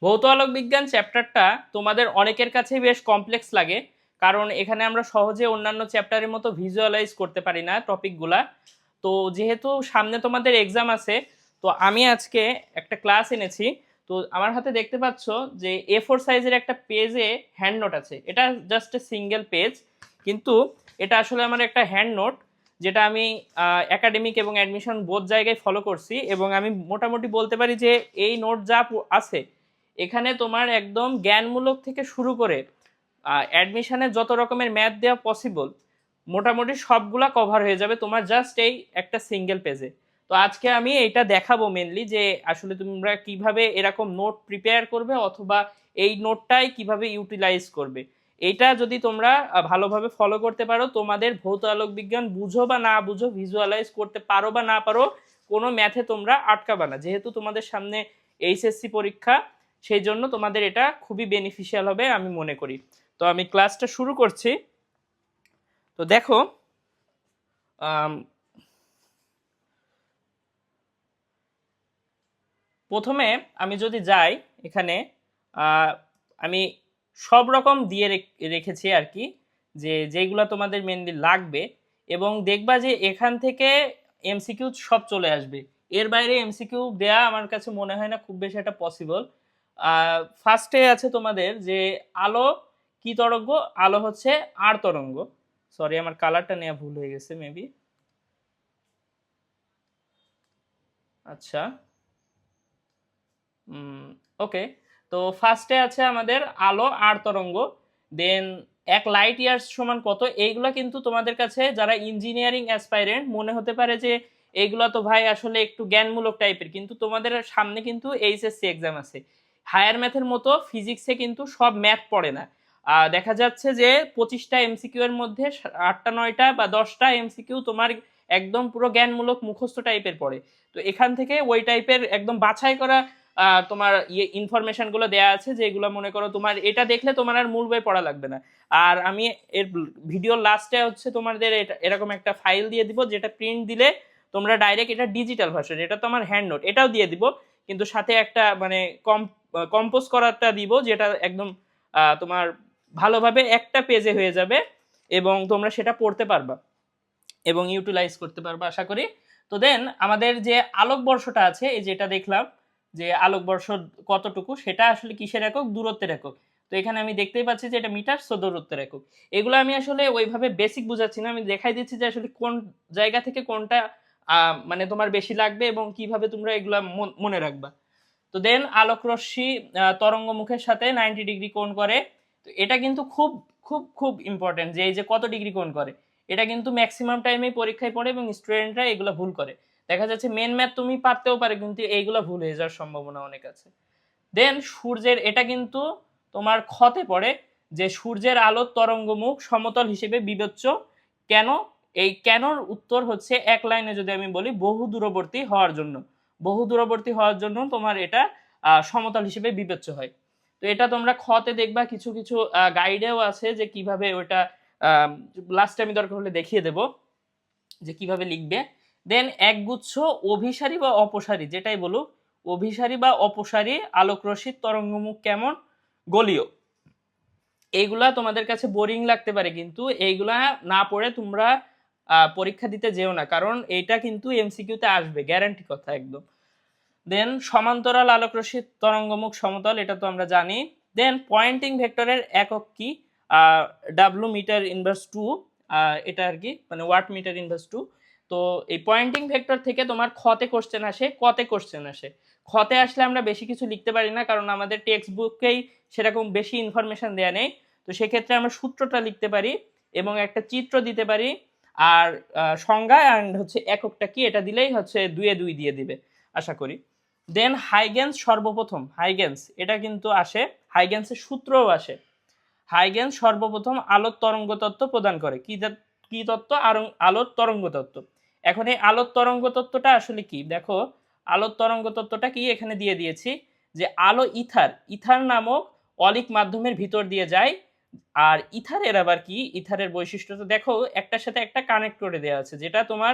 ভৌত আলোক বিজ্ঞান চ্যাপ্টারটা তোমাদের অনেকের কাছেই বেশ কমপ্লেক্স লাগে, কারণ এখানে আমরা সহজে অন্যান্য চ্যাপ্টারের মতো ভিজুয়ালাইজ করতে পারি না টপিকগুলা। তো যেহেতু সামনে তোমাদের এক্সাম আছে, তো আমি আজকে একটা ক্লাস এনেছি। তো আমার হাতে দেখতে পাচ্ছ যে A4 সাইজের একটা পেজে হ্যান্ড নোট আছে। এটা জাস্ট এ সিঙ্গেল পেজ, কিন্তু এটা আসলে আমার একটা হ্যান্ড নোট, যেটা আমি একাডেমিক এবং অ্যাডমিশন বোথ জায়গায় ফলো করছি। এবং আমি মোটামুটি বলতে পারি যে এই নোট যা আছে এখানে তোমার একদম জ্ঞানমূলক থেকে শুরু করে অ্যাডমিশনে যত রকমের ম্যাথ দেওয়া পসিবল মোটামুটি সবগুলা কভার হয়ে যাবে তোমার জাস্ট এই একটা সিঙ্গেল পেজে। তো আজকে আমি এটা দেখাবো মেনলি যে আসলে তোমরা কিভাবে এরকম নোট প্রিপেয়ার করবে, অথবা এই নোটটাই কিভাবে ইউটিলাইজ করবে। এইটা যদি তোমরা ভালোভাবে ফলো করতে পারো, তোমাদের ভৌত আলোক বিজ্ঞান বুঝো বা না বুঝো, ভিজুয়ালাইজ করতে পারো বা না পারো, কোনো ম্যাথে তোমরা আটকাবা না। যেহেতু তোমাদের সামনে এইচএসসি পরীক্ষা, সেই জন্য তোমাদের এটা খুবই বেনিফিশিয়াল হবে আমি মনে করি। তো আমি ক্লাসটা শুরু করছি। তো দেখো, প্রথমে আমি যদি যাই এখানে, আমি সব রকম দিয়ে রেখেছি আর কি, যে যেগুলো তোমাদের মেনলি লাগবে। এবং দেখবা যে এখান থেকে এমসিকিউ সব চলে আসবে, এর বাইরে এমসিকিউ দেয়া আমার কাছে মনে হয় না খুব বেশি একটা পসিবল। ফার্স্টে আছে তোমাদের যে আলো কি তরঙ্গ, আলো হচ্ছে আর তরঙ্গ। সরি, আমার কালারটা নেওয়া ভুল হয়ে গেছে মেবি। আচ্ছা, ওকে। তো ফার্স্টে আছে আমাদের আলো আর তরঙ্গ। দেন এক লাইট ইয়ার্স সমান কত, এইগুলা কিন্তু তোমাদের কাছে যারা ইঞ্জিনিয়ারিং অ্যাসপাইরেন্ট মনে হতে পারে যে এইগুলা তো ভাই আসলে একটু জ্ঞানমূলক টাইপের, কিন্তু তোমাদের সামনে কিন্তু এইচএসসি এক্সাম আছে। হায়ার ম্যাথের মতো ফিজিক্সে কিন্তু সব ম্যাথ পড়ে না। দেখা যাচ্ছে যে 25টা এমসিকিউ এর মধ্যে 8টা 9টা বা 10টা এমসিকিউ তোমার একদম পুরো জ্ঞানমূলক মুখস্থ টাইপের পড়ে। তো এখান থেকে ওই টাইপের একদম বাছাই করা তোমার ইনফরমেশন গুলো দেওয়া আছে, যেগুলো মনে করো তোমার এটা দেখলে তোমার আর মূল বই পড়া লাগবে না। আর আমি এর ভিডিওর লাস্টে হচ্ছে তোমাদের এরকম একটা ফাইল দিয়ে দিব, যেটা প্রিন্ট দিলে তোমরা ডাইরেক্ট এটা ডিজিটাল ভার্সন, এটা তো আমার হ্যান্ড নোট, এটাও দিয়ে দিব। কিন্তু সাথে একটা মানে কম্পোজ করারটা দিব, যেটা একদম তোমার ভালোভাবে একটা পেজে হয়ে যাবে, এবং তোমরা সেটা পড়তে পারবা এবং ইউটিলাইজ করতে পারবা আশা করি। তো দেন আমাদের যে আলোকবর্ষটা আছে, এই যেটা দেখলাম যে আলোকবর্ষ কতটুকু, সেটা আসলে কিসের একক, দূরত্বের একক। তো এখানে আমি দেখতেই পাচ্ছি যে এটা মিটার, সো দূরত্বের একক। এগুলো আমি আসলে ওইভাবে বেসিক বুঝাচ্ছি না, আমি দেখাই দিচ্ছি যে আসলে কোন জায়গা থেকে কোনটা মানে তোমার বেশি লাগবে এবং কিভাবে তোমরা এগুলা মনে রাখবা। তো দেন আলোক রশ্মি তরঙ্গ মুখের সাথে 90 ডিগ্রি কোণ করে। তো এটা কিন্তু খুব খুব খুব ইম্পর্টেন্ট, যে এই যে কত ডিগ্রি কোণ করে, এটা কিন্তু ম্যাক্সিমাম টাইমে পরীক্ষায় পড়ে এবং স্টুডেন্টরা এগুলো ভুল করে। দেখা যাচ্ছে মেন ম্যাথ তুমি পারতেও পারে, কিন্তু এইগুলো ভুল হয়ে যাওয়ার সম্ভাবনা অনেক আছে। দেন সূর্যের, এটা কিন্তু তোমার ক্ষতে পড়ে, যে সূর্যের আলোর তরঙ্গমুখ সমতল হিসেবে বিবেচ্য কেন। এই কেনর উত্তর হচ্ছে এক লাইনে যদি আমি বলি, বহু দূরবর্তী হওয়ার জন্য। বহু দূরবর্তী হওয়ার জন্য তোমার এটা সমতল হিসেবে বিবেচ্য হয়। তো এটা তোমরা খতে দেখবা, কিছু কিছু গাইডেও আছে যে কিভাবে ওটা, লাস্টে আমি দরকার হলে দেখিয়ে দেব যে কিভাবে লিখবে। দেন একগুচ্ছ অভিসারী বা অপসারী, যেটাই বলুক, অভিসারী বা অপসারী আলোক রশ্মির তরঙ্গমুখ কেমন, গোলীয়। এইগুলা তোমাদের কাছে বোরিং লাগতে পারে, কিন্তু এইগুলা না পড়ে তোমরা পরীক্ষা দিতে যেও না, কারণ এইটা কিন্তু এমসিকিউতে আসবে, গ্যারান্টি কথা একদম। দেন সমান্তরাল আলোক রশ্মির তরঙ্গমুখ সমতল, এটা তো আমরা জানি। দেন পয়েন্টিং ভেক্টরের একক কি, ডাব্লু মিটার ইনভার্স টু, এটা আর কি মানে ওয়াট মিটার ইনভার্স টু। তো এই পয়েন্টিং ভেক্টর থেকে তোমার খতে কোশ্চেন আসে, কতে কোশ্চেন আসে। খতে আসলে আমরা বেশি কিছু লিখতে পারি না, কারণ আমাদের টেক্সট বুকেই সেরকম বেশি ইনফরমেশন দেওয়া নেই। তো সেক্ষেত্রে আমরা সূত্রটা লিখতে পারি এবং একটা চিত্র দিতে পারি, আর সংজ্ঞা অ্যান্ড হচ্ছে এককটা কি এটা দিলেই হচ্ছে 2 দিয়ে দিবে আশা করি। দেন হাইগেন্স সর্বপ্রথম, হাইগেন্স এটা কিন্তু আসে, হাইগেন্সের সূত্রও আসে। হাইগেন্স সর্বপ্রথম আলোর তরঙ্গ তত্ত্ব প্রদান করে, কি তত্ত্ব, আলোর তরঙ্গ তত্ত্ব। এখন এই আলোর তরঙ্গ তত্ত্বটা আসলে কি দেখো, আলোর তরঙ্গ তত্ত্বটা কি এখানে দিয়ে দিয়েছি, যে আলো ইথার নামক অলিক মাধ্যমের ভিতর দিয়ে যায়। আর ইথারের আবার কি, ইথারের বৈশিষ্ট্যটা দেখো একটার সাথে একটা কানেক্ট করে দেওয়া আছে, যেটা তোমার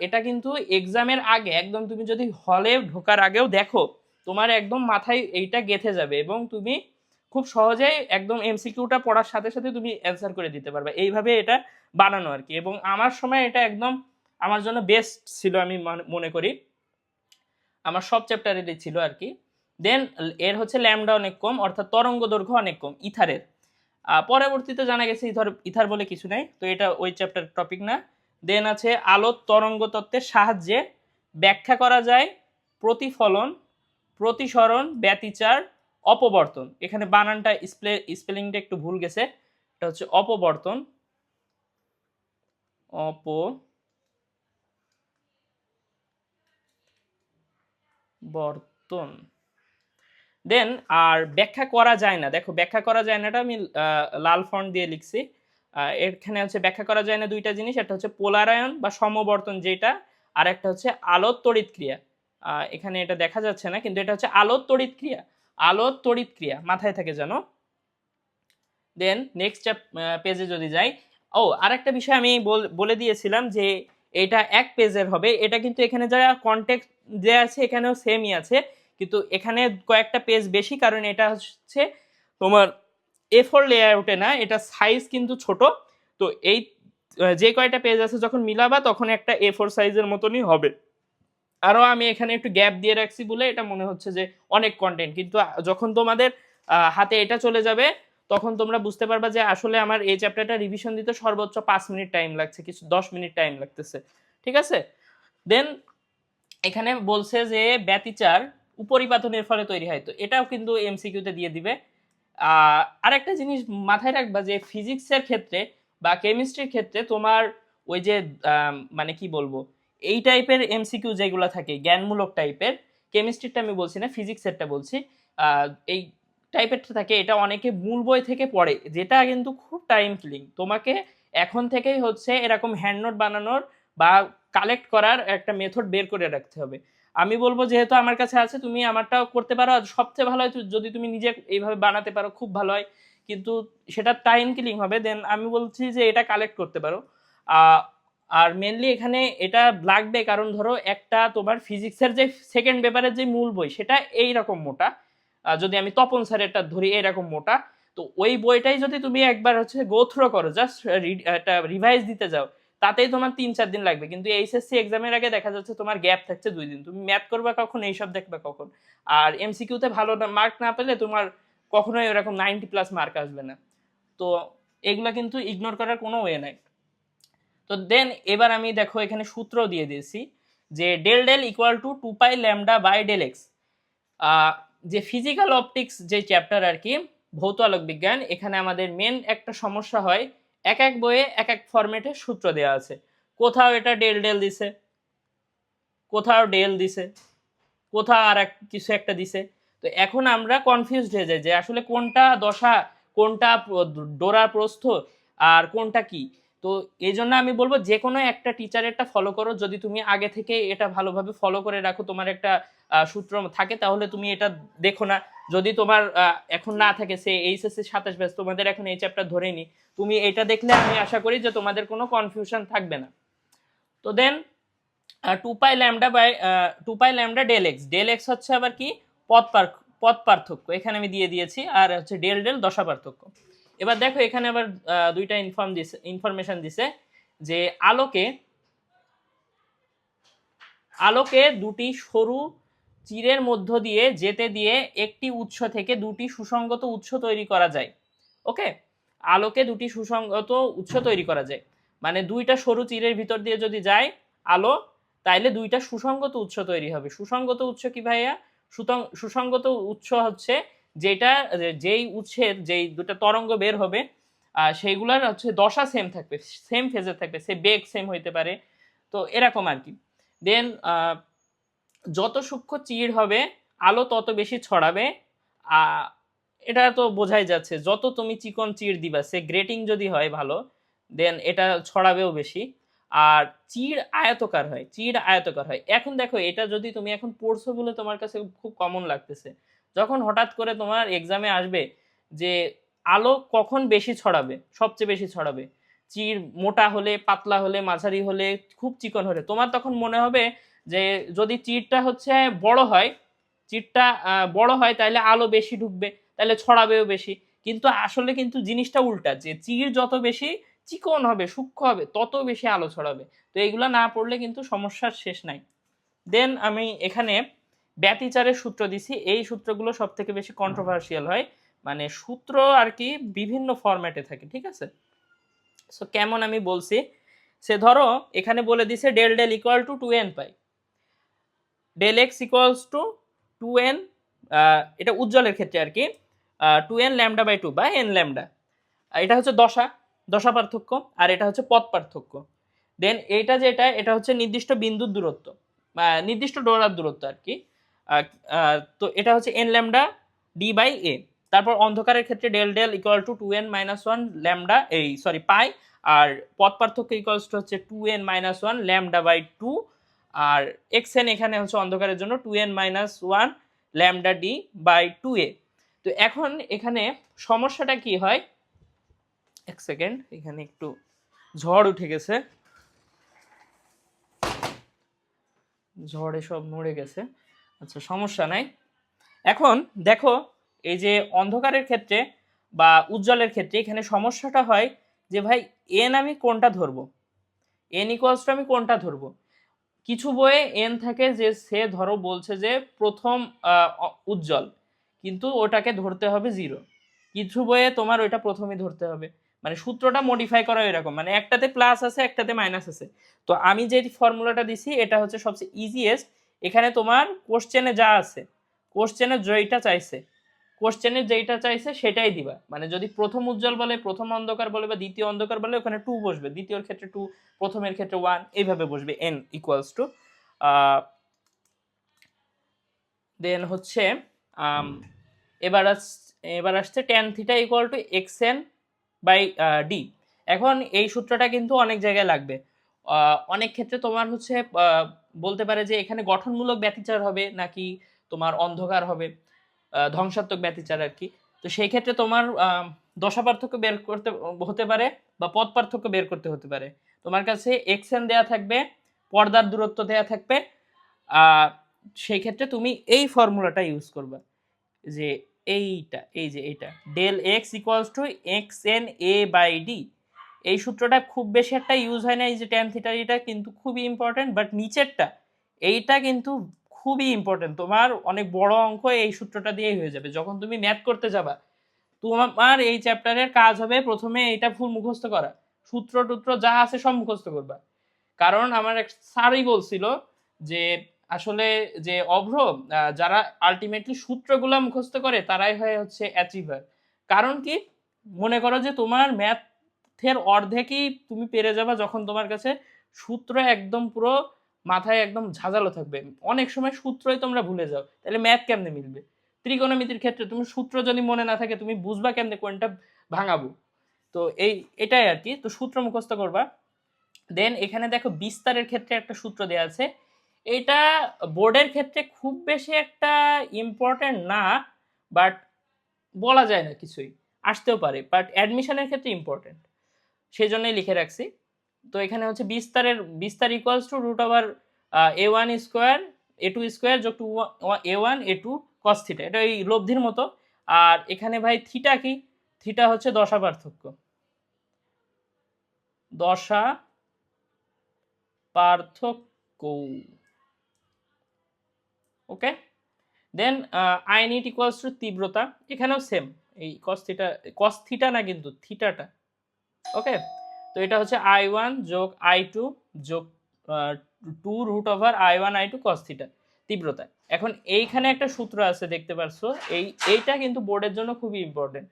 এটা কিন্তু এক্সামের আগে একদম তুমি যদি হলে ঢোকার আগেও দেখো, তোমার একদম মাথায় এইটা গেঁথে যাবে এবং তুমি খুব সহজেই একদম এমসিকিউটা পড়ার সাথে সাথে তুমি অ্যান্সার করে দিতে পারবে। এইভাবে এটা বানানো আর কি, এবং আমার সময় এটা একদম আমার জন্য বেস্ট ছিল আমি মনে করি, আমার সব চ্যাপ্টারেরই ছিল আর কি। দেন এর হচ্ছে ল্যামডা অনেক কম, অর্থাৎ তরঙ্গ দৈর্ঘ্য অনেক কম ইথারের। পরবর্তীতে জানা গেছে ইথার বলে কিছু নাই, তো এটা ওই চ্যাপ্টার টপিক না। দেন আছে আলোর তরঙ্গ তত্ত্বের সাহায্যে ব্যাখ্যা করা যায় প্রতিফলন, প্রতিসরণ, ব্যতিচার, অপবর্তন। এখানে বানানটা স্পেলিংটা একটু ভুল গেছে, এটা হচ্ছে অপবর্তন, অপবর্তন। দেন আর ব্যাখ্যা করা যায় না, দেখো ব্যাখ্যা করা যায় নাটা আমি লাল ফন্ট দিয়ে লিখছি। এখানে হচ্ছে ব্যাখ্যা করা যায় না দুইটা জিনিস, একটা হচ্ছে পোলারায়ন বা সমবর্তন যেটা, আর একটা হচ্ছে আলোর তড়িৎ ক্রিয়া। এখানে এটা দেখা যাচ্ছে না, কিন্তু এটা হচ্ছে আলোর তড়িৎ ক্রিয়া, আলোর তড়িৎ ক্রিয়া মাথায় থাকে যেন। দেন নেক্সট পেজে যদি যাই, আরেকটা বিষয় আমি বলে দিয়েছিলাম যে এটা এক পেজের হবে, এটা কিন্তু এখানে যারা কন্টেক্ট দেওয়া আছে এখানেও সেমই আছে, কিন্তু এখানে কয়েকটা পেজ বেশি, কারণ এটা হচ্ছে তোমার A4 লেআউটে না, এটা সাইজ কিন্তু ছোট। তো এই যে কয়টা পেজ আছে যখন মিলাবা তখন একটা A4 সাইজের মতনই হবে। আরও আমি এখানে একটু গ্যাপ দিয়ে রাখছি বলে এটা মনে হচ্ছে যে অনেক কন্টেন্ট, কিন্তু যখন তোমাদের হাতে এটা চলে যাবে তখন তোমরা বুঝতে পারবা যে আসলে আমার এই চ্যাপ্টারটা রিভিশন দিতে সর্বোচ্চ 5 মিনিট টাইম লাগছে, কিছু 10 মিনিট টাইম লাগতেছে, ঠিক আছে। দেন এখানে বলছে যে ব্যতিচার উপরিপাতনের ফলে তৈরি হয়, তো এটাও কিন্তু এমসিকিউতে দিয়ে দিবে। আরেকটা জিনিস মাথায় রাখবা যে ফিজিক্সের ক্ষেত্রে বা কেমিস্ট্রির ক্ষেত্রে তোমার ওই যে মানে কি বলবো, এই টাইপের এমসিকিউ যেগুলো থাকে জ্ঞানমূলক টাইপের, কেমিস্ট্রিটা আমি বলছি না, ফিজিক্সেরটা বলছি, এই টাইপেরটা থাকে, এটা অনেকে মূল বই থেকে পড়ে, যেটা কিন্তু খুব টাইম কিলিং। তোমাকে এখন থেকেই হচ্ছে এরকম হ্যান্ড নোট বানানোর বা কালেক্ট করার একটা মেথড বের করে রাখতে হবে। আমি বলবো যেহেতু আমার কাছে আছে তুমি আমারটাও করতে পারো, আর সবচেয়ে ভালো হয় যদি তুমি নিজে এইভাবে বানাতে পারো খুব ভালো হয়, কিন্তু সেটা টাইম কিলিং হবে। দেন আমি বলছি যে এটা কালেক্ট করতে পারো। আর মেনলি এখানে এটা লাগবে কারণ ধরো একটা তোমার ফিজিক্সের যে সেকেন্ড পেপারের যে মূল বই সেটা এইরকম মোটা, যদি আমি তপন স্যারেরটা ধরি এইরকম মোটা, তো ওই বইটাই যদি তুমি একবার হচ্ছে গো থ্রো করো, জাস্ট একটা রিভাইজ দিতে যাও, তাতেই তোমার 3-4 দিন লাগবে, কিন্তু এইচএসসি এক্সামের আগে দেখা যাচ্ছে তোমার গ্যাপ থাকছে 2 দিন, তুমি ম্যাথ করবে কখন, এইসব দেখবে কখন, আর এমসিকিউতে ভালো মার্ক না পেলে তোমার কখনোই এরকম 90+ মার্ক আসবে না। তো এগুলা কিন্তু ইগনোর করার কোনো ওয়ে নাই। তো দেন এবার আমি দেখো এখানে সূত্র দিয়ে দিয়েছি যে del del equal to 2 pi lambda by del X. যে ফিজিক্যাল অপটিক্স যে চ্যাপ্টার আর কি, ভৌত আলোক বিজ্ঞান, এখানে আমাদের মেন একটা সমস্যা হয় এক এক বইয়ে এক এক ফরম্যাটে সূত্র দেওয়া আছে, কোথাও এটা ডেল ডেল দিছে, কোথাও ডেল দিছে, কোথাও আর এক কিছু একটা দিছে। তো এখন আমরা কনফিউজড হয়ে যাই যে আসলে কোনটা দশা, কোনটা ডোরা প্রস্থ, আর কোনটা কি। তো এই জন্য আমি বলবো যে কোনো একটা টিচারেরটা ফলো করো, যদি তুমি আগে থেকে এটা ভালোভাবে ফলো করে রাখো, তোমার একটা সূত্র থাকে, তাহলে তুমি এটা দেখো না। যদি তোমার এখন না থাকে, সে এইচএসসি 27 ব্যাচ, তোমাদের এখন এই চ্যাপ্টার ধরে নি, তুমি এটা দেখলে আমি আশা করি যে তোমাদের কোনো কনফিউশন থাকবে না। তো দেন 2 পাই ল্যামডা ডেল এক্স হচ্ছে আবার কি পথ পার্থক্য, এখানে আমি দিয়ে দিয়েছি, আর হচ্ছে ডেল ডেল দশা পার্থক্য। এবার দেখো এখানে আবার দুইটা ইনফরমেশন দিছে যে আলোকে দুটি সরু চিরের মধ্য দিয়ে যেতে দিয়ে একটি উৎস থেকে দুটি সুসংগত উৎস তৈরি করা যায়। ওকে, আলোকে দুটি সুসংগত উৎস তৈরি করা যায়, মানে দুইটা সরু চিরের ভিতর দিয়ে যদি যায় আলো, তাইলে দুইটা সুসংগত উৎস তৈরি হবে। সুসংগত উৎস কি ভাইয়া? সুসংগত উৎস হচ্ছে যেটা, যেই উৎসের যেই দুটো তরঙ্গ বের হবে সেইগুলোর হচ্ছে দশা সেম থাকবে, সেম ফেজে থাকবে, সে বেগ সেম হইতে পারে, তো এরকম আর কি। দেন যত সূক্ষ্ম চির হবে আলো তত বেশি ছড়াবে, এটা তো বোঝাই যাচ্ছে, যত তুমি চিকন চির দিবা, সে গ্রেটিং যদি হয় ভালো, দেন এটা ছড়াবেও বেশি। আর চির আয়তকার হয়, এখন দেখো এটা যদি তুমি এখন পড়ছো বলে তোমার কাছে খুব কমন লাগতেছে, যখন হঠাৎ করে তোমার এক্সামে আসবে যে আলো কখন বেশি ছড়াবে, সবচেয়ে বেশি ছড়াবে চির মোটা হলে, পাতলা হলে, মাঝারি হলে, খুব চিকন হলে, তোমার তখন মনে হবে যে যদি চিরটা হচ্ছে বড় হয় চিরটা বড় হয় তাহলে আলো বেশি ঢুকবে, তাহলে ছড়াবেও বেশি। কিন্তু আসলে কিন্তু জিনিসটা উল্টা, যে চির যত বেশি চিকন হবে সূক্ষ্ম হবে তত বেশি আলো ছড়াবে। তো এইগুলা না পড়লে কিন্তু সমস্যার শেষ নাই। দেন আমি এখানে ব্যতিচারের সূত্র দিছি। এই সূত্রগুলো সব থেকে বেশি কন্ট্রোভার্সিয়াল হয়, মানে সূত্র আর কি বিভিন্ন ফরম্যাটে থাকে, ঠিক আছে। সো কেমন আমি বলছি, সে ধরো এখানে বলে দিছে del del equal to 2n pi, del X equals to 2n, এটা উজ্জ্বলের ক্ষেত্রে আর কি, 2n ল্যামডা বাই 2 বা n ল্যামডা। এটা হচ্ছে দশা পার্থক্য, আর এটা হচ্ছে পথ পার্থক্য। দেন এটা যেটা, এটা হচ্ছে নির্দিষ্ট বিন্দুর দূরত্ব, নির্দিষ্ট ডোরার দূরত্ব আর কি। তো এটা হচ্ছে n lambda D by A. তারপর অন্ধকারের ক্ষেত্রে del del equal to 2n minus 1 lambda, এই সরি পাই, আর পথ পার্থক্য ইকুয়ালস টু হচ্ছে 2n মাইনাস 1 ল্যামডা বাই 2, আর xn এখানে হচ্ছে অন্ধকারের জন্য 2n minus 1 lambda D by 2a। তো এখন এখানে সমস্যাটা কি হয়, এক সেকেন্ড, এখানে একটু ঝড় উঠে গেছে, ঝড়ে সব নড়ে গেছে, আচ্ছা সমস্যা নাই। এখন দেখো এই যে অন্ধকারের ক্ষেত্রে বা উজ্জ্বলের ক্ষেত্রে এখানে সমস্যাটা হয় যে ভাই এন আমি কোনটা ধরবো, এন ইকুয়ালস টু আমি কোনটা ধরবো। কিছু বইয়ে এন থাকে যে সে ধরো বলছে যে প্রথম উজ্জ্বল, কিন্তু ওটাকে ধরতে হবে 0। কিছু বইয়ে তোমার ওইটা প্রথমেই ধরতে হবে, মানে সূত্রটা মডিফাই করা এরকম, মানে একটাতে প্লাস আছে একটাতে মাইনাস আছে। তো আমি যে ফর্মুলাটা দিছি এটা হচ্ছে সবচেয়ে ইজিয়েস্ট। এখানে তোমার কোশ্চেনে যা আছে, কোশ্চেনে যেইটা চাইছে সেটাই দিবা, মানে যদি প্রথম উজ্জ্বল বলে, প্রথম অন্ধকার বলে বা দ্বিতীয় অন্ধকার বলে, ওখানে 2 বসবে, দ্বিতীয়র ক্ষেত্রে 2, প্রথমের ক্ষেত্রে 1, এইভাবে বসবে n ইকুয়ালস টু। দেন হচ্ছে এবার আসছে tan theta equal to xn by D. এখন এই সূত্রটা কিন্তু অনেক জায়গায় লাগবে, অনেক ক্ষেত্রে তোমার হচ্ছে বলতে পারে যে এখানে গঠনমূলক ব্যতিচার হবে নাকি তোমার অন্ধকার হবে, ধ্বংসাত্মক ব্যতিচার আর কি। তো সেই ক্ষেত্রে তোমার দশা পার্থক্য বের করতে হতে পারে বা পথ পার্থক্য বের করতে হতে পারে। তোমার কাছে xn দেয়া থাকবে, পর্দার দূরত্ব দেয়া থাকবে, সেই ক্ষেত্রে তুমি এই ফর্মুলাটা ইউজ করবা, যে এইটা, এই যে এইটা del X equals to X N A by D. এই সূত্রটা খুব বেশি একটা ইউজ হয় না, এই যে ট্যান থিটা, এটা কিন্তু খুবই ইম্পর্টেন্ট, বাট নিচেরটা এইটা কিন্তু খুবই ইম্পর্টেন্ট। তোমার অনেক বড় অঙ্ক এই সূত্রটা দিয়েই হয়ে যাবে। যখন তুমি ম্যাথ করতে যাবা তোমার এই চ্যাপ্টারের কাজ হবে প্রথমে এইটা ফুল মুখস্থ করা, সূত্র টুত্র যা আছে সব মুখস্থ করবা। কারণ আমার এক স্যারই বলছিল যে আসলে যে অভ্র যারা আলটিমেটলি সূত্রগুলো মুখস্থ করে তারাই হয় হচ্ছে অ্যাচিভার। কারণ কি, মনে করো যে তোমার ম্যাথের অর্ধেকই তুমি পেরে যাবা যখন তোমার কাছে সূত্র একদম পুরো মাথায় একদম ঝাঁঝালো থাকবে। অনেক সময় সূত্রই তোমরা ভুলে যাও, তাহলে ম্যাথ কেমনে মিলবে। ত্রিকোণমিতির ক্ষেত্রে তুমি সূত্র যদি মনে না থাকে তুমি বুঝবা কেমনে কোনটা ভাঙাবো। তো এটাই আর কি, তো সূত্র মুখস্থ করবা। দেন এখানে দেখো বিস্তারের ক্ষেত্রে একটা সূত্র দেওয়া আছে, এটা বোর্ডের ক্ষেত্রে খুব বেশি একটা ইম্পর্টেন্ট না, বাট বলা যায় না কিছুই, আসতেও পারে, বাট অ্যাডমিশনের ক্ষেত্রে ইম্পর্টেন্ট, সেই জন্যই লিখে রাখছি। তো এখানে হচ্ছে বিস্তার equals to root over a1 square a2 square যোগ 2a1 a2 cos থিটা, এটা এই লব্ধির মতো। আর এখানে ভাই থিটা কি, থিটা হচ্ছে দশা পার্থক্য, দশা পার্থক্য, okay. Then I net equals to তীব্রতা, এখানেও সেম, এই কস থিটা না কিন্তু থিটাটা, ওকে। তো এটা হচ্ছে i1 যোগ i2 যোগ 2 root over i1 i2 cos theta তীব্রতা। এখন এইখানে একটা সূত্র আছে দেখতে পারছো, এইটা কিন্তু বোর্ডের জন্য খুবই ইম্পর্টেন্ট।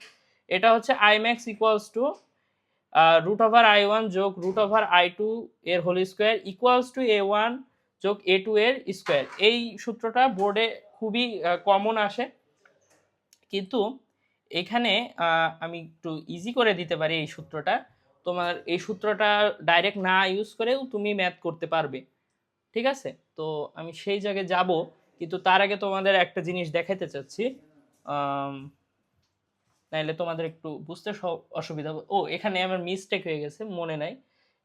এটা হচ্ছে imax equals to root over i1 যোগ রুট ওভার i2 এর whole square equals to a1 যোগ a2 এর স্কোয়ার। এই সূত্রটা বোর্ডে খুবই কমন আসে, কিন্তু এখানে আমি একটু ইজি করে দিতে পারি এই সূত্রটা। তোমার এই সূত্রটা ডাইরেক্ট না ইউজ করেও তুমি ম্যাথ করতে পারবে, ঠিক আছে। তো আমি সেই জায়গায় যাব, কিন্তু তার আগে তোমাদের একটা জিনিস দেখাইতে চাচ্ছি, নাইলে তোমাদের একটু বুঝতে অসুবিধা হবে। ও এখানে আমার মিস্টেক হয়ে গেছে, মনে নাই।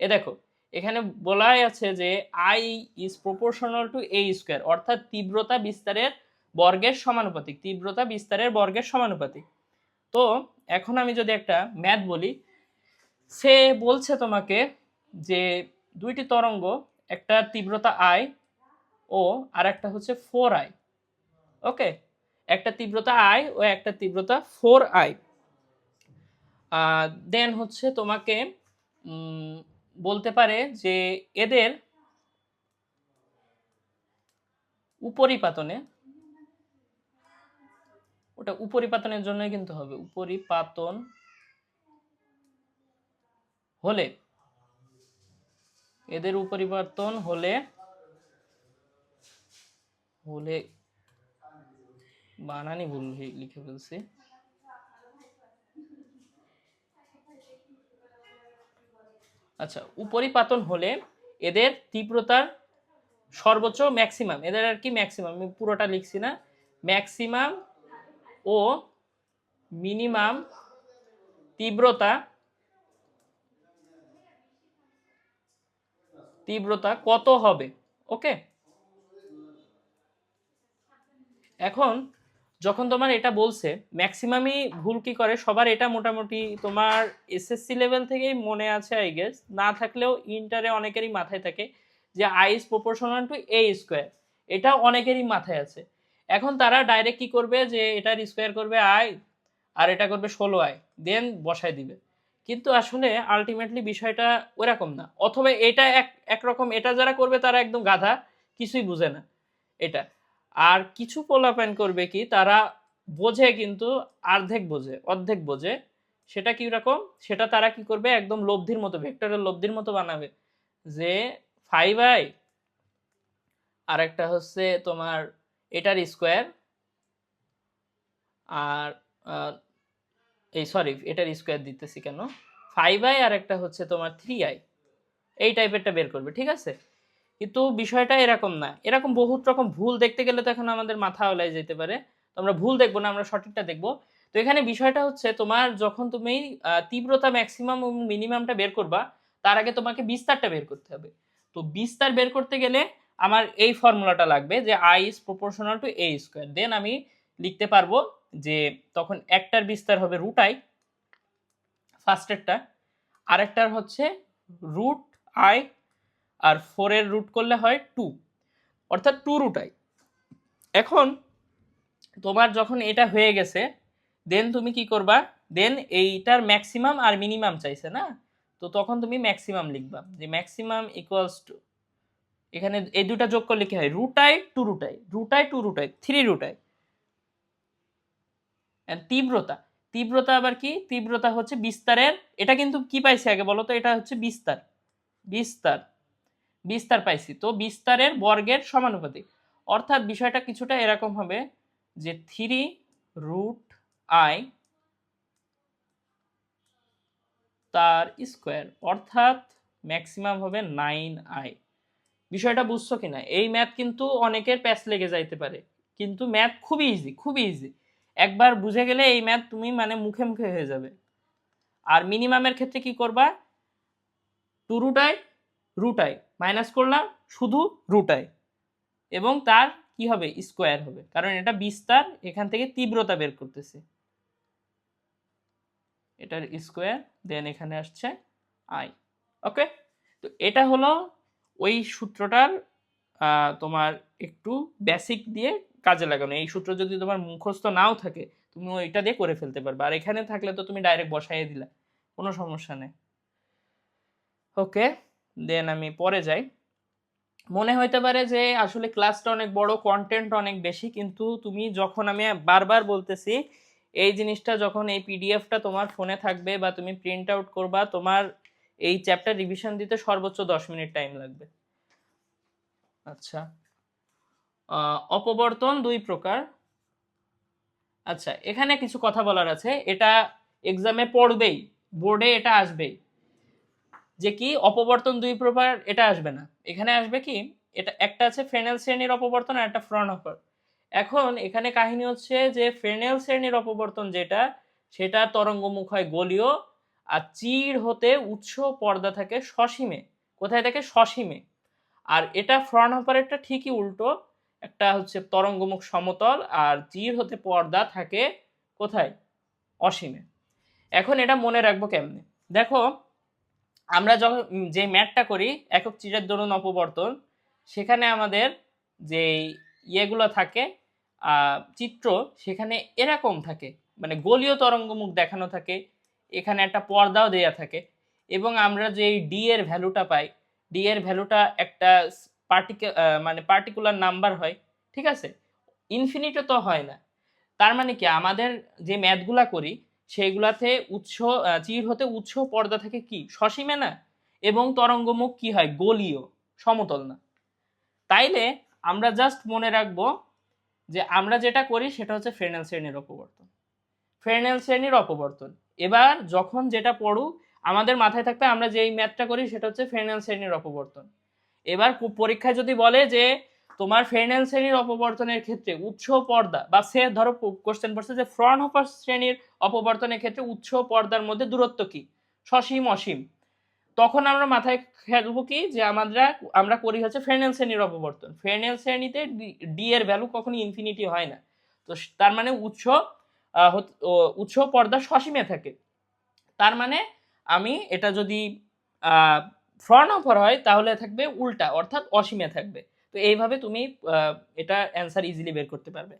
দেখো এখানে বলাই আছে যে I is proportional to a square, অর্থাৎ তীব্রতা বিস্তারের বর্গের সমানুপাতিক, তীব্রতা বিস্তারের বর্গের সমানুপাতিক। তো এখন আমি যদি একটা ম্যাথ বলি, সে বলছে তোমাকে যে দুইটি তরঙ্গ, একটা তীব্রতা আই ও আর একটা হচ্ছে 4i, ওকে, একটা তীব্রতা আই ও একটা তীব্রতা 4i। দেন হচ্ছে তোমাকে বলতে পারে যে এদের উপরিপাতনে, ওটা উপরিপাতনের জন্যই কিন্তু হবে, উপরিপাতন হলে, এদের উপরিপাতন হলে হলে বানানি ভুল লিখে ফেলছি, আচ্ছা, উপরিপাতন হলে এদের তীব্রতার সর্বোচ্চ ম্যাক্সিমাম, এদের আর কি ম্যাক্সিমাম, আমি পুরোটা লিখছি না, ম্যাক্সিমাম ও মিনিমাম তীব্রতা কত হবে, ওকে। এখন যখন তোমার এটা বলছে ম্যাক্সিমামই ভুল কি করে সবার, এটা মোটামুটি তোমার এসএসসি লেভেল থেকেই মনে আছে আই গেস, না থাকলেও ইন্টারে অনেকেরই মাথায় থাকে যে I is proportional to a square, এটা অনেকেরই মাথায় আছে। এখন তারা ডাইরেক্ট কি করবে যে এটার স্কোয়ার করবে আই আর এটা করবে 16i, দেন বসায় দিবে, কিন্তু আসলে আলটিমেটলি বিষয়টা ওরকম না, অথবা এটা একরকম, এটা যারা করবে তারা একদম গাধা, কিছুই বুঝে না এটা। আর কিছু পোলাপান করবে কি, তারা বোঝে কিন্তু অর্ধেক বোঝে, সেটা কি রকম, সেটা তারা কি করবে একদম লব্ধির মতো, ভেক্টরের লব্ধির মতো বানাবে, যে 5i আর একটা হচ্ছে তোমার এটার স্কোয়ার, আর এই সরি এটার স্কোয়ার দিতেছি কেন, 5i আর একটা হচ্ছে তোমার 3i, এই টাইপেরটা বের করবে, ঠিক আছে। কিন্তু বিষয়টা এরকম না, এরকম বহুত রকম ভুল দেখতে গেলে তো এখন আমাদের মাথা ওলাই যেতে পারে, তো আমরা ভুল দেখবো না, আমরা সঠিকটা দেখবো। তো এখানে বিষয়টা হচ্ছে তোমার যখন তুমি তীব্রতা ম্যাক্সিমাম এবং মিনিমামটা বের করবা, তার আগে তোমাকে বিস্তারটা বের করতে হবে। তো বিস্তার বের করতে গেলে আমার এই ফর্মুলাটা লাগবে যে I is proportional to a square, then আমি লিখতে পারবো যে তখন একটার বিস্তার হবে রুট আই, ফার্স্টেরটা, আরেকটার হচ্ছে রুট আই, আর 4 এর রুট করলে হয় 2, অর্থাৎ 2 রুট আই। এখন তোমার যখন এটা হয়ে গেছে, দেন তুমি কি করবা, দেন এইটার ম্যাক্সিমাম আর মিনিমাম চাইছে না, তো তখন তুমি ম্যাক্সিমাম লিখবা, যে ম্যাক্সিমাম ইকুয়ালস টু, এখানে এই দুটা যোগ করলে কি হয়, root I 2 root I, root I 2 root I 3 root I. তীব্রতা আবার কি, তীব্রতা হচ্ছে বিস্তারের, এটা কিন্তু কি পাইছি আগে বলো তো, এটা হচ্ছে বিস্তার পাইছি, তো বিস্তারের বর্গের সমানুপাতিক, অর্থাৎ বিষয়টা কিছুটা এরকম হবে যে 3 রুট আই তার স্কোয়ার, অর্থাৎ ম্যাক্সিমাম হবে 9i। বিষয়টা বুঝছো কিনা, এই ম্যাথ কিন্তু অনেকের প্যাচ লেগে যাইতে পারে, কিন্তু ম্যাথ খুবই ইজি, একবার বুঝে গেলে এই ম্যাথ তুমি মানে মুখে মুখে হয়ে যাবে। আর মিনিমামের ক্ষেত্রে কি করবা, 2 রুট আই মাইনাস করলাম শুধু রুট আই, এবং তার কি হবে স্কোয়ার হবে, কারণ এটা বিস্তার, এখান থেকে তীব্রতা বের করতেছে, এটার স্কোয়ার, দেন এখানে আসছে আই, ওকে। তো এটা হলো ওই সূত্রটার তোমার একটু বেসিক দিয়ে কাজে লাগানো, এই সূত্র যদি তোমার মুখস্থ নাও থাকে তুমি ওইটা দিয়ে করে ফেলতে পারবে, আর এখানে থাকলে তো তুমি ডাইরেক্ট বসাইয়ে দিলা, কোনো সমস্যা নেই, ওকে। দেন আমি পরে যাই। মনে হইতে পারে যে আসলে ক্লাসটা অনেক বড়, কন্টেন্ট অনেক বেশি, কিন্তু তুমি যখন, আমি বারবার বলতেছি, এই জিনিসটা যখন এই পিডিএফটা তোমার ফোনে থাকবে বা তুমি প্রিন্ট আউট করবা, তোমার এই চ্যাপ্টার রিভিশন দিতে সর্বোচ্চ 10 মিনিট টাইম লাগবে। আচ্ছা, অপবর্তন 2 প্রকার। আচ্ছা, এখানে কিছু কথা বলার আছে, এটা এক্সামে পড়বেই, বোর্ডে এটা আসবেই, যে কি অপবর্তন 2 প্রকার, এটা আসবে না, এখানে আসবে কি, এটা একটা আছে ফ্রেনেল শ্রেণীর অপবর্তন আর একটা ফ্রনহফার। এখন এখানে কাহিনী হচ্ছে যে ফ্রেনেল শ্রেণীর অপবর্তন যেটা, সেটা তরঙ্গমুখ হয় গোলীয়, আর চিড় হতে উৎস পর্দা থাকে সসীমে, কোথায় থাকে সসীমে। আর এটা ফ্রনহফারেরটা ঠিকই উল্টো, একটা হচ্ছে তরঙ্গমুখ সমতল, আর জির হতে পর্দা থাকে কোথায়? অসীমে। এখন এটা মনে রাখবো কেমনে? দেখো, আমরা যখন যে ম্যাথটা করি একক চিরের দরুন অপবর্তন, সেখানে আমাদের যে ইয়েগুলো থাকে চিত্র, সেখানে এরকম থাকে, মানে গোলীয় তরঙ্গমুখ দেখানো থাকে, এখানে একটা পর্দাও দেয়া থাকে, এবং আমরা যে ডি এর ভ্যালুটা পাই, ডি এর ভ্যালুটা একটা মানে পার্টিকুলার নাম্বার হয়, ঠিক আছে, ইনফিনিটও তো হয় না। তার মানে কি, আমাদের যে ম্যাথগুলা করি সেইগুলাতে উৎস চির হতে উৎস পর্দা থেকে কি সসীমে না, এবং তরঙ্গমুখ কি হয়? গোলীয়, সমতল না। তাইলে আমরা জাস্ট মনে রাখবো যে আমরা যেটা করি সেটা হচ্ছে ফ্রেনেল শ্রেণীর অপবর্তন, ফ্রেনেল শ্রেণীর অপবর্তন। এবার যখন যেটা পড়ুক আমাদের মাথায় থাকবে আমরা যেই ম্যাথটা করি সেটা হচ্ছে ফ্রেনেল শ্রেণীর অপবর্তন। এবার পরীক্ষায় যদি বলে যে তোমার ফ্রেনেল শ্রেণীর অপবর্তনের ক্ষেত্রে উৎস পর্দা, বা সে ধরো কোশ্চেন পড়ছে যে ফ্রনহোফার শ্রেণীর অপবর্তনের ক্ষেত্রে উৎস পর্দার মধ্যে দূরত্ব কি, সসীম অসীম, তখন আমরা মাথায় খেলবো কি যে আমরা করি হচ্ছে ফ্রেনেল শ্রেণীর অপবর্তন। ফ্রেনেল শ্রেণীতে ডি এর ভ্যালু কখনো ইনফিনিটি হয় না, তো তার মানে উৎস পর্দা সসীমে থাকে। তার মানে আমি এটা যদি ফ্রনহোফার হয় তাহলে থাকবে উল্টা, অর্থাৎ অসীমে থাকবে। তো এইভাবে তুমি এটা অ্যান্সার ইজিলি বের করতে পারবে,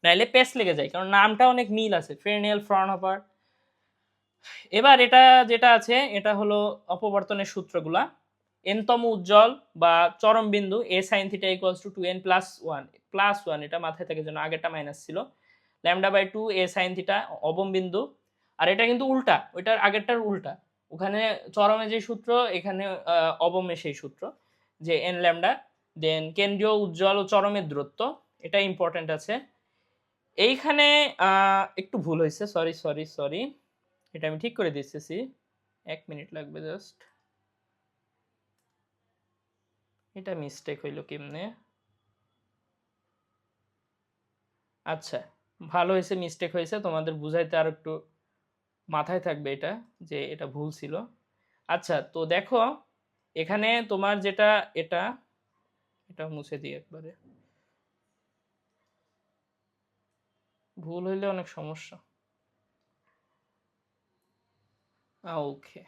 নাইলে পেস লেগে যায়, কারণ নামটা অনেক মিল আছে, ফ্রেনেল, ফ্রনহোফার। এবার এটা যেটা আছে এটা হলো অপবর্তনের সূত্রগুলা। এনতম উজ্জ্বল বা চরম বিন্দু a sine theta equals to 2n plus one, এটা মাথায় থাকে যেন, আগেরটা মাইনাস ছিল, lambda by 2 a sine theta অবম বিন্দু। আর এটা কিন্তু উল্টা, ওইটার আগেরটার উল্টা, ওখানে চরমে যে সূত্র এখানে অবমে সেই সূত্র, যে এন ল্যামডা। দেন কেন্দ্রীয় উজ্জ্বল ও চরমের দূরত্ব, এটা ইম্পর্টেন্ট আছে। এইখানে একটু ভুল হয়েছে, সরি সরি সরি, এটা আমি ঠিক করে দিচ্ছি, 1 মিনিট লাগবে জাস্ট। এটা মিস্টেক হইলো কেমনে? আচ্ছা, ভালো হয়েছে মিস্টেক হয়েছে, তোমাদের বুঝাইতে আর একটু মাথায় থাকবে এটা, যে এটা ভুল ছিল। আচ্ছা, তো দেখো এখানে তোমার যেটা, এটা এটা মুছে দিই একবারে, ভুল হইলে অনেক সমস্যা। ওকে,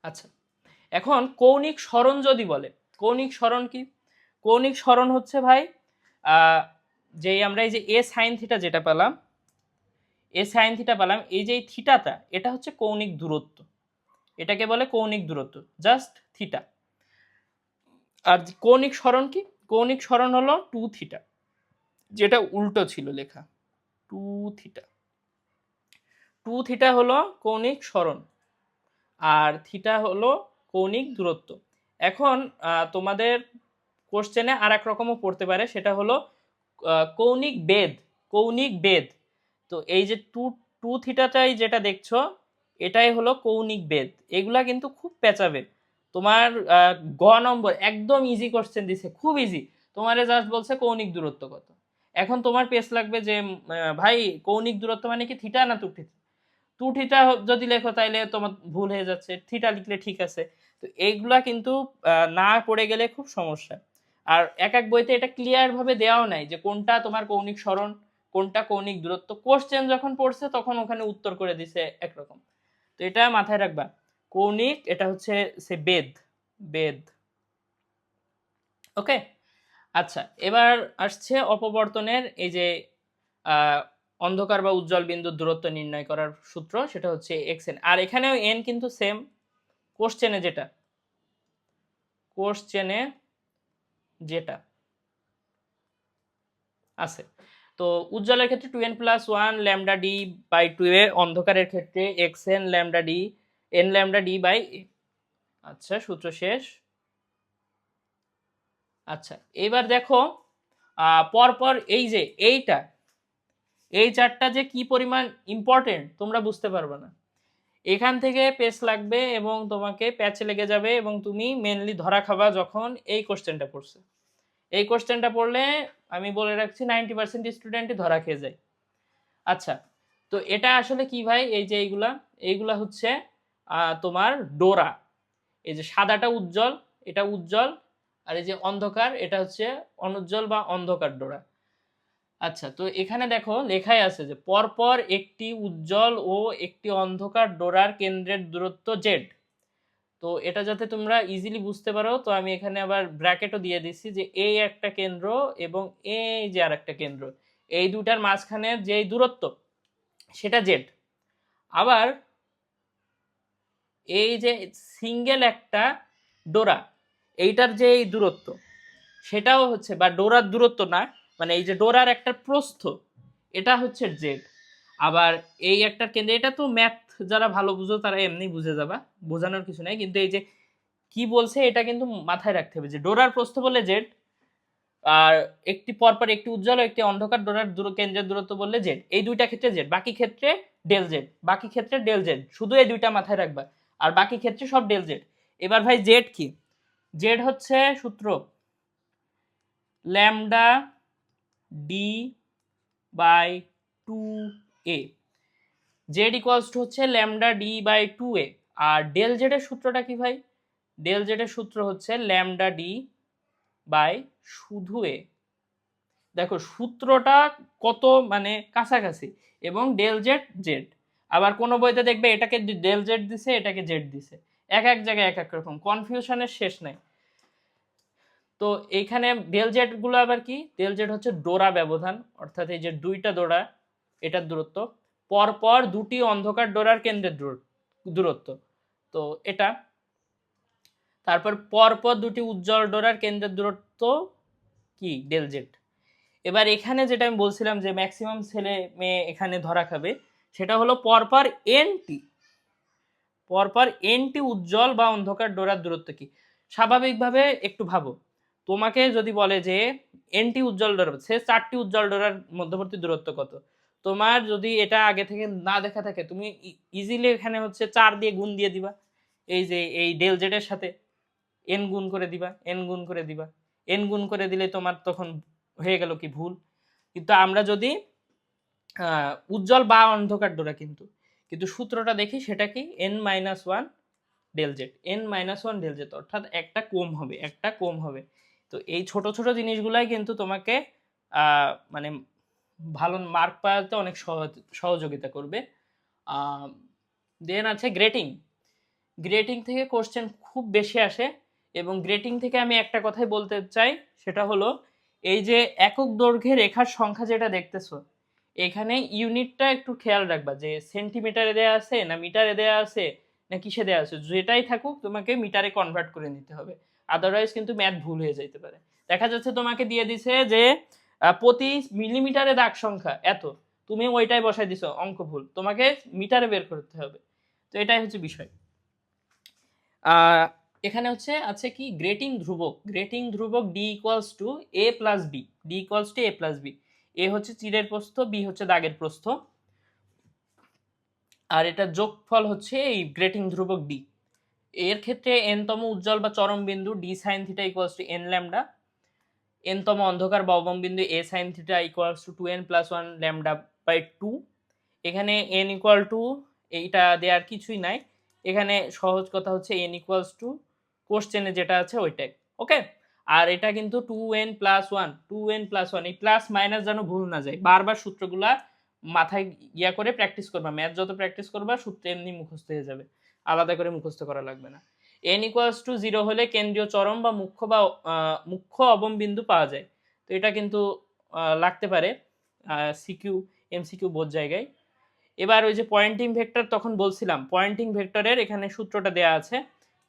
আচ্ছা, এখন কৌণিক সরণ যদি বলে, কৌণিক সরণ কি? কৌণিক সরণ হচ্ছে ভাই যে আমরা এই যে এ সাইন থিটা যেটা পেলাম, এ সাইন থিটা পেলাম, এই যে থিটাটা, এটা হচ্ছে কৌণিক দূরত্ব, এটাকে বলে কৌণিক দূরত্ব, জাস্ট থিটা। আর কৌণিক সরণ কি? কৌণিক সরণ হলো 2 থিটা, যেটা উল্টো ছিল লেখা, 2 থিটা। 2 থিটা হলো কৌণিক সরণ, আর থিটা হলো কৌণিক দূরত্ব। এখন তোমাদের কোশ্চেনে আর এক রকমও পড়তে পারে, সেটা হলো কৌণিক বেদ, কৌণিক বেদ। তো এই যে টু টু থিটাটাই যেটা দেখছো, এটাই হলো কৌণিক বেদ। এগুলা কিন্তু খুব পেঁচাবে, তোমার গ নম্বর একদম ইজি কোশ্চেন দিছে, খুব ইজি, তোমারে জাস্ট বলছে কৌণিক দূরত্ব কত। এখন তোমার পেস লাগবে যে ভাই কৌণিক দূরত্ব মানে কি থিটা না টু থিটা? টু থিটা যদি লেখো তাইলে তোমার ভুল হয়ে যাচ্ছে, থিটা লিখলে ঠিক আছে। তো এইগুলা কিন্তু না পড়ে গেলে খুব সমস্যা। আর এক এক বইতে এটা ক্লিয়ার ভাবে দেওয়াও নাই যে কোনটা তোমার কৌণিক সরণ, কোনটা কৌণিক দূরত্ব। কোশ্চেন যখন পড়ছে তখন ওখানে উত্তর করে দিছে একরকম। তো এটা মাথায় রাখবা, কৌণিক এটা হচ্ছে সে বেদ, বেদ। ওকে, আচ্ছা, এবার আসছে অপবর্তনের এই যে অন্ধকার বা উজ্জ্বল বিন্দুর দূরত্ব নির্ণয় করার সূত্র, সেটা হচ্ছে xn। আর এখানেও n কিন্তু সেম, কোশ্চেনে যেটা আছে। তো উজ্জ্বলের ক্ষেত্রে 2n plus 1 lambda D by 2 a, অন্ধকারের ক্ষেত্রে xn lambda D n lambda D by a. আচ্ছা, সূত্র শেষ। আচ্ছা, এবার দেখো পরপর এই যে এই চারটা যে কি পরিমাণ ইম্পর্টেন্ট তোমরা বুঝতে পারবে না। এখান থেকে পেস লাগবে এবং তোমাকে প্যাচে লেগে যাবে, এবং তুমি মেনলি ধরা খাবা যখন এই কোশ্চেনটা পড়ছে। এই কোশ্চেনটা পড়লে আমি বলে রাখছি 90% স্টুডেন্টই ধরা খেয়ে যায়। আচ্ছা, তো এটা আসলে কি ভাই? এই যে এইগুলা হচ্ছে তোমার ডোরা। এই যে সাদাটা উজ্জ্বল, এটা উজ্জ্বল, আর এই যে অন্ধকার এটা হচ্ছে অনুজ্জ্বল বা অন্ধকার ডোরা। আচ্ছা, তো এখানে দেখো লেখাই আছে যে পরপর একটি উজ্জ্বল ও একটি অন্ধকার ডোরার কেন্দ্রের দূরত্ব জেড। তো এটা যাতে তোমরা ইজিলি বুঝতে পারো, তো আমি এখানে আবার ব্র্যাকেটও দিয়ে দিচ্ছি যে এই একটা কেন্দ্র এবং এই যে আর একটা কেন্দ্র, এই দুটার মাঝখানে যে দূরত্ব সেটা জেড। আবার এই যে সিঙ্গেল একটা ডোরা, এইটার যে এই দূরত্ব সেটাও হচ্ছে, বা ডোরার দূরত্ব না, মানে এই যে ডোরার একটা প্রস্থ, এটা হচ্ছে জেড। আবার এই একটা কেন্দ্র, এটা তো ম্যাথ যারা ভালো বুঝো তারা এমনি বুঝে যাবা, বোঝানোর কিছু নাই, কিন্তু এই যে কি বলছে এটা কিন্তু মাথায় রাখতে হবে যে ডোরার প্রস্থ বলে জেড, আর একটি পরপর একটি উজ্জ্বল ও একটি অন্ধকার ডোরার কেন্দ্রের দূরত্ব বললে জেড। এই দুইটা ক্ষেত্রে জেড, বাকি ক্ষেত্রে ডেল জেড, বাকি ক্ষেত্রে ডেল জেড, শুধু এই দুইটা মাথায় রাখবা, আর বাকি ক্ষেত্রে সব ডেল জেড। এবার ভাই জেড কি? জেড হচ্ছে সূত্র lambda D by 2a। Z equals to হচ্ছে ল্যামডা ডি বাই 2a। আর ডেল জেড এর সূত্রটা কি ভাই? ডেল জেড এর সূত্র হচ্ছে ল্যামডা ডি বাই শুধু এ। দেখো সূত্রটা কত মানে কাছাকাছি, এবং ডেল জেড জেড। আবার কোনো বইতে দেখবে এটাকে ডেল জেড দিছে, এটাকে জেড দিছে, এক এক জায়গায় এক এক রকম, কনফিউশনের শেষ নাই। তো এইখানে ডেল জেড গুলো আবার কি? ডেল জেড হচ্ছে ডোরা ব্যবধান, অর্থাৎ এই যে দুইটা ডোরা এটার দূরত্ব, পরপর দুটি অন্ধকার ডোরার কেন্দ্রের দূরত্ব, তো এটা। তারপর পরপর দুটি উজ্জ্বল ডোরার কেন্দ্রের দূরত্ব কি? Del Z. এবার এখানে যেটা আমি বলছিলাম যে ম্যাক্সিমাম ছেলে মেয়ে এখানে ধরা খাবে, সেটা হলো পরপর এনটি, পরপর এনটি উজ্জ্বল বা অন্ধকার ডোরার দূরত্ব কি? স্বাভাবিকভাবে একটু ভাবো, তোমাকে যদি বলে যে এনটি উজ্জ্বল ডোরা, সে 4টি উজ্জ্বল ডোরার মধ্যবর্তী দূরত্ব কত, তোমার যদি এটা আগে থেকে না দেখা থাকে, তুমি ইজিলি এখানে হচ্ছে 4 দিয়ে গুণ দিয়ে দিবা, এই যে এই ডেল জেড এর সাথে এন গুণ করে দিবা, এন গুণ করে দিবা, এন গুণ করে দিলে তোমার তখন হয়ে গেল কি ভুল। কিন্তু আমরা যদি উজ্জ্বল বা অন্ধকার ডোরা কিন্তু কিন্তু সূত্রটা দেখি, সেটা কি? N minus one del Z, N minus one del Z, অর্থাৎ একটা কম হবে, একটা কম হবে। তো এই ছোট ছোট জিনিসগুলাই কিন্তু তোমাকে মানে ভালো মার্ক পাওয়াতে অনেক সহযোগিতা করবে। দেন আছে গ্রেটিং। গ্রেটিং থেকে কোশ্চেন খুব বেশি আসে, এবং গ্রেটিং থেকে আমি একটা কথাই বলতে চাই, সেটা হলো এই যে একক দৈর্ঘ্যের রেখার সংখ্যা যেটা দেখতেছো, এখানে ইউনিটটা একটু খেয়াল রাখবা, যে সেন্টিমিটারে দেয়া আছে না মিটারে দেয়া আছে না কিসে দেয়া আছে, যেটাই থাকুক তোমাকে মিটারে কনভার্ট করে নিতে হবে, আদারওয়াইজ কিন্তু ম্যাথ ভুল হয়ে যেতে পারে। দেখা যাচ্ছে তোমাকে দিয়ে দিছে যে প্রতি মিলিমিটারে দাগ সংখ্যা এত, তুমি ওইটাই বসাই দিছো, অঙ্ক ভুল, তোমাকে মিটারে বের করতে হবে। তো এটাই হচ্ছে বিষয়। এখানে হচ্ছে আছে কি? গ্রেটিং ধ্রুবক। গ্রেটিং ধ্রুবক D equals to a plus B, D equals to a plus B. A হচ্ছে তীরের প্রস্থ, বি হচ্ছে দাগের প্রস্থ, আর এটা যোগফল হচ্ছে এই গ্রেটিং ধ্রুবক ডি। এর ক্ষেত্রে এনতম উজ্জ্বল বা চরম বিন্দু D sine theta equals to N lambda, এনতম অন্ধকার বা অবম বিন্দু a sine theta equals to 2n plus 1 lambda by 2। এখানে এন ইকুয়াল টু, এইটা দেওয়ার কিছুই নাই, এখানে সহজ কথা হচ্ছে এন ইকুয়ালস টু কোশ্চেনে যেটা আছে ওইটাই, ওকে। আর এটা কিন্তু 2n প্লাস 1, 2n প্লাস 1, এই প্লাস মাইনাস যেন ভুল না যায়, বারবার সূত্রগুলা মাথায় ইয়া করে প্র্যাকটিস করবা, ম্যাথ যত প্র্যাকটিস করবা সূত্র এমনি মুখস্থ হয়ে যাবে, আলাদা করে মুখস্থ করা লাগবে না। এন ইকুয়ালস টু 0 হলে কেন্দ্রীয় চরম বা মুখ্য বা মুখ্য অবম বিন্দু পাওয়া যায়। তো এটা কিন্তু লাগতে পারে সিকিউ এমসিকিউ বোধ জায়গায়। এবার ওই যে পয়েন্টিং ভেক্টর, তখন বলছিলাম পয়েন্টিং ভেক্টরের এখানে সূত্রটা দেয়া আছে,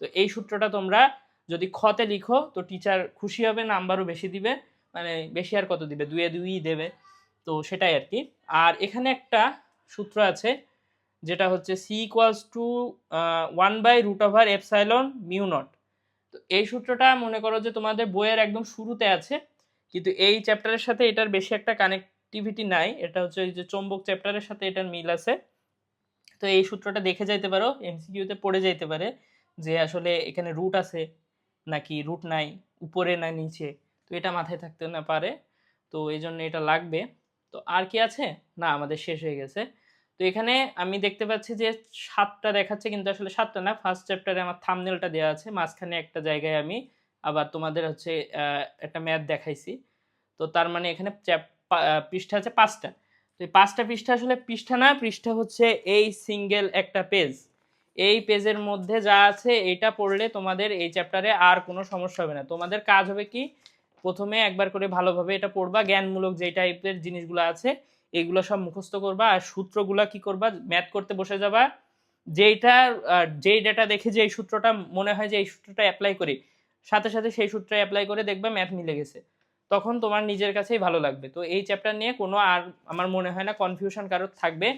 তো এই সূত্রটা তোমরা যদি খতে লিখো তো টিচার খুশি হবে, নাম্বারও বেশি দিবে, মানে বেশি আর কত দিবে, 2 এ 2ই দেবে, তো সেটাই আর কি। আর এখানে একটা সূত্র আছে যেটা হচ্ছে সি ইকুয়ালস টু 1/√এপসাইলন মিউ নট। তো এই সূত্রটা মনে করো যে তোমাদের বইয়ের একদম শুরুতে আছে, কিন্তু এই চ্যাপ্টারের সাথে এটার বেশি একটা কানেক্টিভিটি নাই, এটা হচ্ছে এই যে চৌম্বক চ্যাপ্টারের সাথে এটার মিল আছে। তো এই সূত্রটা দেখে যাইতে পারো, এমসিকিউতে পড়ে যাইতে পারে যে আসলে এখানে রুট আছে নাকি রুট নাই, উপরে না নিচে, তো এটা মাথায় থাকতে না পারে, তো এই জন্য এটা লাগবে। তো আর কি আছে? না, আমাদের শেষ হয়ে গেছে। তো এখানে আমি দেখতে পাচ্ছি যে 7টা দেখাচ্ছে, কিন্তু আসলে 7টা না, ফার্স্ট চ্যাপ্টারে আমার থাম্বনেলটা দেওয়া আছে, মাঝখানে একটা জায়গায় আমি আবার তোমাদের হচ্ছে একটা ম্যাথ দেখাইছি। তো তার মানে এখানে পৃষ্ঠা আছে 5টা। তো এই 5টা পৃষ্ঠা আসলে পৃষ্ঠা না, পৃষ্ঠা হচ্ছে এই সিঙ্গেল একটা পেজ। এই পেজের মধ্যে যা আছে এটা পড়লে তোমাদের এই চ্যাপ্টারে আর কোনো সমস্যা হবে না। তোমাদের কাজ হবে কি, প্রথমে একবার করে ভালোভাবে এটা পড়বা, জ্ঞানমূলক যে টাইপের জিনিসগুলো আছে এগুলো সব মুখস্থ করবা, আর সূত্রগুলা কি করবা, ম্যাথ করতে বসে যাবা। যেইটা যেই ডেটা দেখে যে এই সূত্রটা মনে হয় যে এই সূত্রটা অ্যাপ্লাই করি, সাথে সাথে সেই সূত্র অ্যাপ্লাই করে দেখবা ম্যাথ মিলে গেছে, তখন তোমার নিজের কাছেই ভালো লাগবে। তো এই চ্যাপ্টার নিয়ে কোনো আর আমার মনে হয় না কনফিউশন কারোর থাকবে,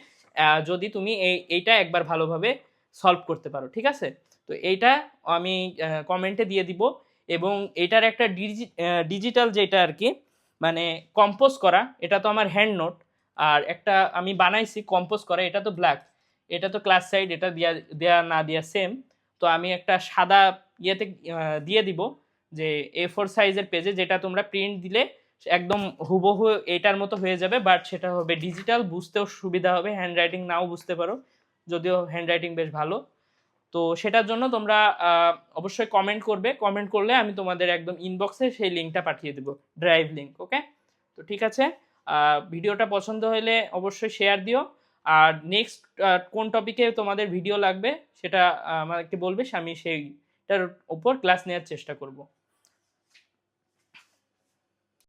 যদি তুমি এইটা একবার ভালোভাবে সলভ করতে পারো, ঠিক আছে? তো এইটা আমি কমেন্টে দিয়ে দিব। এবং এটার একটা ডিজিটাল যেটা আর কি, মানে কম্পোজ করা, এটা তো আমার হ্যান্ড নোট, আর একটা আমি বানাইছি কম্পোজ করা, এটা তো ব্ল্যাক, এটা তো ক্লাস সাইড, এটা দেয়া না দেয়া সেম। তো আমি একটা সাদা ইয়েতে দিয়ে দিব, যে A4 সাইজের পেজে, যেটা তোমরা প্রিন্ট দিলে একদম হুবহু এটার মতো হয়ে যাবে, বাট সেটা হবে ডিজিটাল, বুঝতেও সুবিধা হবে, হ্যান্ড রাইটিং নাও বুঝতে পারো, যদিও হ্যান্ড রাইটিং বেশ ভালো। তো সেটার জন্য তোমরা অবশ্যই কমেন্ট করবে, কমেন্ট করলে আমি তোমাদের একদম ইনবক্সে সেই লিঙ্কটা পাঠিয়ে দেবো, ড্রাইভ লিঙ্ক। ওকে, তো ঠিক আছে, ভিডিওটা পছন্দ হলে অবশ্যই শেয়ার দিও। আর নেক্সট কোন টপিকে তোমাদের ভিডিও লাগবে সেটা আমাকে বলবে, আমি সেইটার উপর ক্লাস নেওয়ার চেষ্টা করব।